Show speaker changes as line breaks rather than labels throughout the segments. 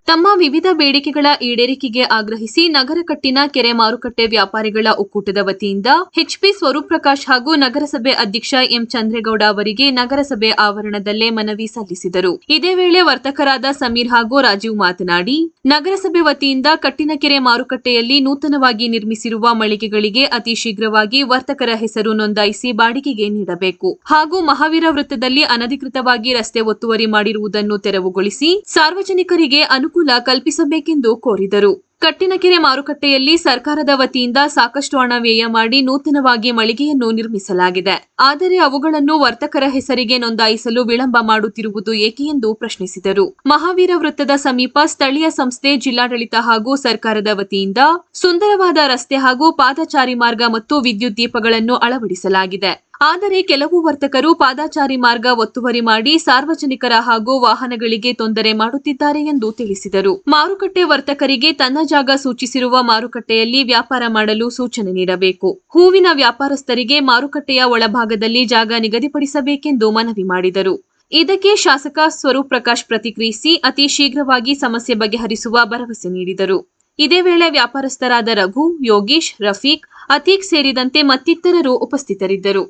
ತಮ್ಮ ವಿವಿಧ ಬೇಡಿಕೆಗಳ ಈಡೇರಿಕೆಗೆ ಆಗ್ರಹಿಸಿ ನಗರ ಕಟ್ಟಿನ ಕೆರೆ ಮಾರುಕಟ್ಟೆ ವ್ಯಾಪಾರಿಗಳ ಒಕ್ಕೂಟದ ವತಿಯಿಂದ ಎಚ್ಪಿ ಸ್ವರೂಪ್ ಪ್ರಕಾಶ್ ಹಾಗೂ ನಗರಸಭೆ ಅಧ್ಯಕ್ಷ ಎಂ ಚಂದ್ರೇಗೌಡ ಅವರಿಗೆ ನಗರಸಭೆ ಆವರಣದಲ್ಲೇ ಮನವಿ ಸಲ್ಲಿಸಿದರು. ಇದೇ ವೇಳೆ ವರ್ತಕರಾದ ಸಮೀರ್ ಹಾಗೂ ರಾಜೀವ್ ಮಾತನಾಡಿ, ನಗರಸಭೆ ವತಿಯಿಂದ ಕಟ್ಟಿನಕೆರೆ ಮಾರುಕಟ್ಟೆಯಲ್ಲಿ ನೂತನವಾಗಿ ನಿರ್ಮಿಸಿರುವ ಮಳಿಗೆಗಳಿಗೆ ಅತಿ ಶೀಘ್ರವಾಗಿ ವರ್ತಕರ ಹೆಸರು ನೋಂದಾಯಿಸಿ ಬಾಡಿಗೆಗೆ ನೀಡಬೇಕು ಹಾಗೂ ಮಹಾವೀರ ವೃತ್ತದಲ್ಲಿ ಅನಧಿಕೃತವಾಗಿ ರಸ್ತೆ ಒತ್ತುವರಿ ಮಾಡಿರುವುದನ್ನು ತೆರವುಗೊಳಿಸಿ ಸಾರ್ವಜನಿಕರಿಗೆ ಅನುಕೂಲ ಕಲ್ಪಿಸಬೇಕೆಂದು ಕೋರಿದರು. ಕಟ್ಟಿನಕೆರೆ ಮಾರುಕಟ್ಟೆಯಲ್ಲಿ ಸರ್ಕಾರದ ವತಿಯಿಂದ ಸಾಕಷ್ಟು ಹಣ ವ್ಯಯ ಮಾಡಿ ನೂತನವಾಗಿ ಮಳಿಗೆಯನ್ನು ನಿರ್ಮಿಸಲಾಗಿದೆ. ಆದರೆ ಅವುಗಳನ್ನು ವರ್ತಕರ ಹೆಸರಿಗೆ ನೋಂದಾಯಿಸಲು ವಿಳಂಬ ಮಾಡುತ್ತಿರುವುದು ಏಕೆ ಎಂದು ಪ್ರಶ್ನಿಸಿದರು. ಮಹಾವೀರ ವೃತ್ತದ ಸಮೀಪ ಸ್ಥಳೀಯ ಸಂಸ್ಥೆ, ಜಿಲ್ಲಾಡಳಿತ ಹಾಗೂ ಸರ್ಕಾರದ ವತಿಯಿಂದ ಸುಂದರವಾದ ರಸ್ತೆ ಹಾಗೂ ಪಾದಚಾರಿ ಮಾರ್ಗ ಮತ್ತು ವಿದ್ಯುತ್ ದೀಪಗಳನ್ನು ಅಳವಡಿಸಲಾಗಿದೆ. ಆದರೆ ಕೆಲವು ವರ್ತಕರು ಪಾದಚಾರಿ ಮಾರ್ಗ ಒತ್ತುವರಿ ಮಾಡಿ ಸಾರ್ವಜನಿಕರ ಹಾಗೂ ವಾಹನಗಳಿಗೆ ತೊಂದರೆ ಮಾಡುತ್ತಿದ್ದಾರೆ ಎಂದು ತಿಳಿಸಿದರು. ಮಾರುಕಟ್ಟೆ ವರ್ತಕರಿಗೆ ತನ್ನ ಜಾಗ ಸೂಚಿಸಿರುವ ಮಾರುಕಟ್ಟೆಯಲ್ಲಿ ವ್ಯಾಪಾರ ಮಾಡಲು ಸೂಚನೆ ನೀಡಬೇಕು. ಹೂವಿನ ವ್ಯಾಪಾರಸ್ಥರಿಗೆ ಮಾರುಕಟ್ಟೆಯ ಒಳಭಾಗದಲ್ಲಿ ಜಾಗ ನಿಗದಿಪಡಿಸಬೇಕೆಂದು ಮನವಿ ಮಾಡಿದರು. ಇದಕ್ಕೆ ಶಾಸಕ ಸ್ವರೂಪ್ ಪ್ರಕಾಶ್ ಪ್ರತಿಕ್ರಿಯಿಸಿ ಅತಿ ಶೀಘ್ರವಾಗಿ ಸಮಸ್ಯೆ ಬಗೆಹರಿಸುವ ಭರವಸೆ ನೀಡಿದರು. ಇದೇ ವೇಳೆ ವ್ಯಾಪಾರಸ್ಥರಾದ ರಘು, ಯೋಗೀಶ್, ರಫೀಕ್, ಅತೀಕ್ ಸೇರಿದಂತೆ ಮತ್ತಿತರರು ಉಪಸ್ಥಿತರಿದ್ದರು.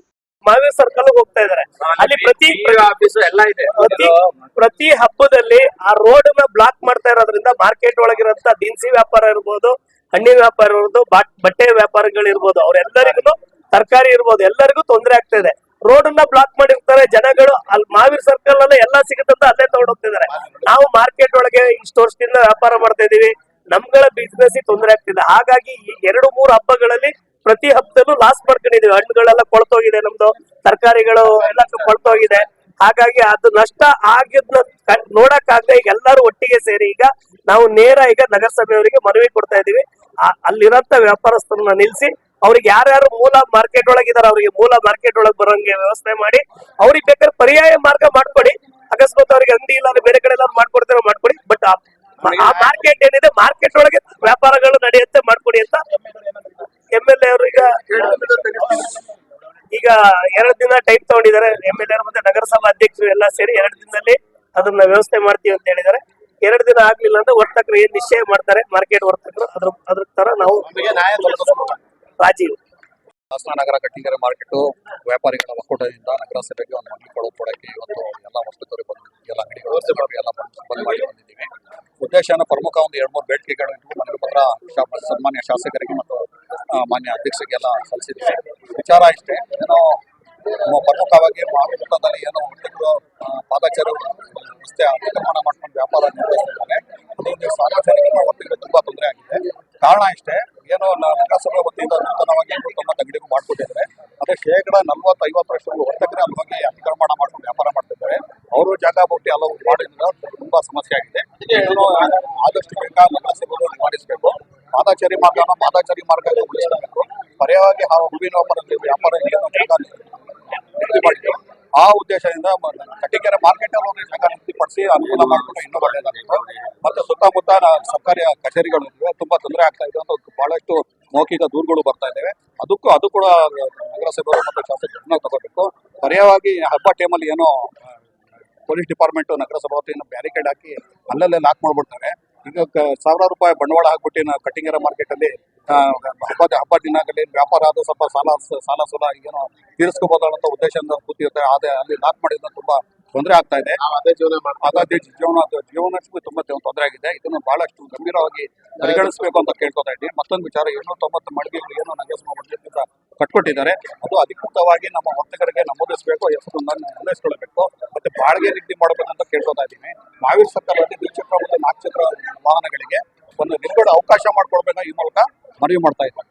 ಮಹಾವೀರ್ ಸರ್ಕಲ್ ಹೋಗ್ತಾ ಇದಾರೆ. ಅಲ್ಲಿ ಪ್ರತಿ ಹಬ್ಬದಲ್ಲಿ ಆ ರೋಡ್ ನ ಬ್ಲಾಕ್ ಮಾಡ್ತಾ ಇರೋದ್ರಿಂದ ಮಾರ್ಕೆಟ್ ಒಳಗಿರಂತ ದಿನಸಿ ವ್ಯಾಪಾರ ಇರ್ಬೋದು, ಹಣ್ಣಿನ ವ್ಯಾಪಾರ ಇರ್ಬೋದು, ಬಟ್ಟೆ ವ್ಯಾಪಾರಗಳಿರ್ಬೋದು, ಅವ್ರೆಲ್ಲರಿಗೂ ತರಕಾರಿ ಇರ್ಬೋದು, ಎಲ್ಲರಿಗೂ ತೊಂದರೆ ಆಗ್ತಾ ಇದೆ. ರೋಡ್ ನ ಬ್ಲಾಕ್ ಮಾಡಿರ್ತಾರೆ ಜನಗಳು. ಅಲ್ಲಿ ಮಹಾವೀರ್ ಸರ್ಕಲ್ ಅಲ್ಲೇ ಎಲ್ಲಾ ಸಿಗುತ್ತಂತ ಅಲ್ಲೇ ತಗೊಂಡು ಹೋಗ್ತಿದ್ದಾರೆ. ನಾವು ಮಾರ್ಕೆಟ್ ಒಳಗೆ ಇಷ್ಟು ವರ್ಷದಿಂದ ವ್ಯಾಪಾರ ಮಾಡ್ತಾ ಇದೀವಿ, ನಮ್ಗಳ ಬಿಸ್ನೆಸ್ ತೊಂದರೆ ಆಗ್ತಿದೆ. ಹಾಗಾಗಿ ಈ 2-3 ಹಬ್ಬಗಳಲ್ಲಿ ಪ್ರತಿ ಹಬ್ಬದಲ್ಲೂ ಲಾಸ್ ಮಾಡ್ಕೊಂಡಿದೀವಿ. ಹಣ್ಣುಗಳೆಲ್ಲ ಕೊಳ್ತೋಗಿದೆ, ನಮ್ದು ತರಕಾರಿಗಳು ಎಲ್ಲ ಕೊಳ್ತೋಗಿದೆ. ಹಾಗಾಗಿ ಅದು ನಷ್ಟ ಆಗಿದ್ನ ನೋಡಕ್ಕಾಗದೆ ಈಗ ಎಲ್ಲರೂ ಒಟ್ಟಿಗೆ ಸೇರಿ ಈಗ ನಾವು ನೇರ ಈಗ ನಗರಸಭೆಯವರಿಗೆ ಮನವಿ ಕೊಡ್ತಾ ಇದೀವಿ. ಅಲ್ಲಿರಂತ ವ್ಯಾಪಾರಸ್ಥರನ್ನ ನಿಲ್ಸಿ ಅವ್ರಿಗೆ ಯಾರ್ಯಾರು ಮೂಲ ಮಾರ್ಕೆಟ್ ಒಳಗಿದಾರೆ ಅವ್ರಿಗೆ ಮೂಲ ಮಾರ್ಕೆಟ್ ಒಳಗೆ ಬರೋಂಗೆ ವ್ಯವಸ್ಥೆ ಮಾಡಿ, ಅವ್ರಿಗೆ ಬೇಕಾದ್ರೆ ಪರ್ಯಾಯ ಮಾರ್ಗ ಮಾಡ್ಕೊಡಿ. ಅಕಸ್ಮಾತ್ ಅವ್ರಿಗೆ ಅಂಗಡಿ ಇಲ್ಲ ಬೇರೆ ಕಡೆ ಎಲ್ಲ ಮಾಡ್ಕೊಡ್ತಾರೋ ಮಾಡ್ಕೊಡಿ. ಬಟ್ ಆ ಮಾರ್ಕೆಟ್ ಏನಿದೆ ಮಾರ್ಕೆಟ್ ಒಳಗೆ ವ್ಯಾಪಾರಗಳು ನಡೆಯುತ್ತೆ ಮಾಡ್ಕೊಡಿ ಅಂತ MLA ಅವರು ಈಗ 2 ದಿನ ಟೈಮ್ ತಗೊಂಡಿದ್ದಾರೆ. MLA ಮತ್ತೆ ನಗರಸಭಾ ಅಧ್ಯಕ್ಷರು ಎಲ್ಲ ಸೇರಿ 2 ದಿನದಲ್ಲಿ ಅದನ್ನ ವ್ಯವಸ್ಥೆ ಮಾಡ್ತೀವಿ ಅಂತ ಹೇಳಿದ್ದಾರೆ. 2 ದಿನ ಆಗ್ಲಿಲ್ಲ ಅಂದ್ರೆ ವರ್ತಕರು ಏನ್ ನಿಶ್ಚಯ ಮಾಡ್ತಾರೆ ಮಾರ್ಕೆಟ್ ವರ್ತಕರು ಅದ್ರ ತರ ನಾವು ರಾಜೀವ್
ನಗರ ಕಟ್ಟಿಗೆರೆ ಮಾರ್ಕೆಟ್ ವ್ಯಾಪಾರಿಗಳ ಒಕ್ಕೂಟದಿಂದ ನಗರಸಭೆಗೆ ಒಂದು ಮನವಿ ಕೊಡೋಕೆ ಇವತ್ತು ಎಲ್ಲ ವರ್ತಕರು ಎಲ್ಲ ಅಂಗಡಿಗಳು ಎಲ್ಲ ಬಂದ್ ಮಾಡಿ ಬಂದಿದ್ದೀವಿ. ಉದ್ದೇಶನ ಪ್ರಮುಖ ಒಂದು 2-3 ಬೇಡಿಕೆಗಳು ಮನವಿ ಪತ್ರ ಸನ್ಮಾನ್ಯ ಶಾಸಕರಿಗೆ ಮತ್ತು ಮಾನ್ಯ ಅಧ್ಯಕ್ಷರಿಗೆಲ್ಲ ಸಲ್ಲಿಸಿದ್ದೀವಿ. ವಿಚಾರ ಇಷ್ಟೇ, ಏನೋ ಪ್ರಮುಖವಾಗಿ ಮಾರುಕಟ್ಟೆದಲ್ಲಿ ಏನೋ ವರ್ತಕರು ಪಾದಚಾರಿ ರಸ್ತೆ ಅತಿಕ್ರಮಣ ಮಾಡ್ಕೊಂಡು ವ್ಯಾಪಾರ ನಿರ್ವಹಿಸಿದ್ದಾರೆ. ಅದರಿಂದ ಸಾರ್ವಜನಿಕರ ವರ್ತಕರಿಗೆ ತುಂಬಾ ತೊಂದರೆ ಆಗಿದೆ. ಕಾರಣ ಇಷ್ಟೇ, ಏನೋ ನಗರಸಭೆ ವತಿಯಿಂದ ನೂತನವಾಗಿ 89 ಅಂಗಡಿಗೂ ಮಾಡ್ಕೊಟ್ಟಿದ್ದಾರೆ. ಅದೇ ಶೇಕಡ 40-50% ವರ್ತಕರೇ ಅಲ್ಲಿ ಹೋಗಿ ಅತಿಕ್ರಮಣ ಮಾಡ್ಕೊಂಡು ವ್ಯಾಪಾರ ಮಾಡ್ತಿದ್ದಾರೆ. ಅವರು ಜಾಗ ಬಿಟ್ಟು ಎಲ್ಲ ಮಾಡಿದ್ರೆ ತುಂಬಾ ಸಮಸ್ಯೆ ಆಗಿದೆ. ಏನೋ ಆದಷ್ಟು ಬೇಗ ನಗರಸಭೆ ಮಾಡಿಸಬೇಕು. ಪಾದಚಾರಿ ಮಾರ್ಗ ಉಳಿಸಬೇಕು. ಪರ್ಯಾಯವಾಗಿ ಹೂವಿನ ವ್ಯಾಪಾರ ನಿಗದಿ ಮಾಡಿದ್ರು. ಆ ಉದ್ದೇಶದಿಂದ ಕಟ್ಟಿಗೆರೆ ಮಾರ್ಕೆಟ್ ಅಲ್ಲಿ ಜಾಗ ನಿಗದಿಪಡಿಸಿ ಅನುಕೂಲ ಮಾಡಿಕೊಂಡು ಇನ್ನೂ ಒಳ್ಳೆಯದಾಗಿತ್ತು. ಮತ್ತೆ ಸುತ್ತಮುತ್ತ ಸರ್ಕಾರಿ ಕಚೇರಿಗಳು ಇವೆ, ತುಂಬಾ ತೊಂದರೆ ಆಗ್ತಾ ಇದೆ ಅಂತ ಬಹಳಷ್ಟು ಮೌಖಿಕ ದೂರುಗಳು ಬರ್ತಾ ಇದ್ದೇವೆ. ಅದು ಕೂಡ ನಗರಸಭೆಯವರು ಮತ್ತು ಶಾಸಕರು ಗಮನ ತಗೋಬೇಕು. ಪರ್ಯಾಯವಾಗಿ ಹಬ್ಬ ಟೈಮಲ್ಲಿ ಏನೋ ಪೊಲೀಸ್ ಡಿಪಾರ್ಟ್ಮೆಂಟ್ ನಗರಸಭಾ ವತಿಯಿಂದ ಬ್ಯಾರಿಕೇಡ್ ಹಾಕಿ ಅಲ್ಲಲ್ಲೇ ಲಾಕ್ ಮಾಡ್ಬಿಡ್ತಾರೆ. ಈಗ ಸಾವಿರಾರು ರೂಪಾಯಿ ಬಂಡವಾಳ ಹಾಕ್ಬಿಟ್ಟು ಕಟ್ಟಿಗೆರೆ ಮಾರ್ಕೆಟ್ ಅಲ್ಲಿ ಹಬ್ಬ ದಿನಗಳಲ್ಲಿ ವ್ಯಾಪಾರ ಆದ ಸ್ವಲ್ಪ ಸಾಲ ಏನೋ ತೀರಿಸ್ಕೋಬಹುದು ಅಂತ ಉದ್ದೇಶದಿಂದ ಕೂತಿರುತ್ತೆ. ಅದೇ ಅಲ್ಲಿ ಲಾಕ್ ಮಾಡಿದ್ರೆ ತುಂಬಾ ತೊಂದರೆ ಆಗ್ತಾ ಇದೆ. ಜೀವನಕ್ಕೂ ತುಂಬಾ ತೊಂದರೆ ಆಗಿದೆ. ಇದನ್ನು ಬಹಳಷ್ಟು ಗಂಭೀರವಾಗಿ ಪರಿಗಣಿಸಬೇಕು ಅಂತ ಕೇಳ್ಕೊತಾ ಇದ್ದೀವಿ. ಮತ್ತೊಂದು ವಿಚಾರ, 290 ಮಳಿಗೆಗಳು ಏನೋ ನಗರಸಭಾ ಮಂಡಳಿಯಿಂದ ಕಟ್ಕೊಟ್ಟಿದ್ದಾರೆ. ಅದು ಅಧಿಕೃತವಾಗಿ ನಮ್ಮ ವರ್ತಕರಿಗೆ ನಮೂದಿಸಬೇಕು, ಹೆಸರು ನೋಂದಾಯಿಸಿಕೊಳ್ಳಬೇಕು, ಮತ್ತೆ ಬಾಡಿಗೆ ನಿಗದಿ ಮಾಡಬೇಕು ಅಂತ ಕೇಳ್ಕೊತಾ ಇದ್ದೀನಿ. ಮಹಾವೀರ್ ಸರ್ಕಲ್ ಅಲ್ಲಿ ದ್ವಿಚಕ್ರ ಮತ್ತು 4 ಚಕ್ರ ವಾಹನಗಳಿಗೆ ಒಂದು ನಿಲ್ಗಡೆ ಅವಕಾಶ ಮಾಡ್ಕೊಡ್ಬೇಕು ಈ ಮೂಲಕ ಮನವಿ ಮಾಡ್ತಾ ಇದ್ದಾರೆ.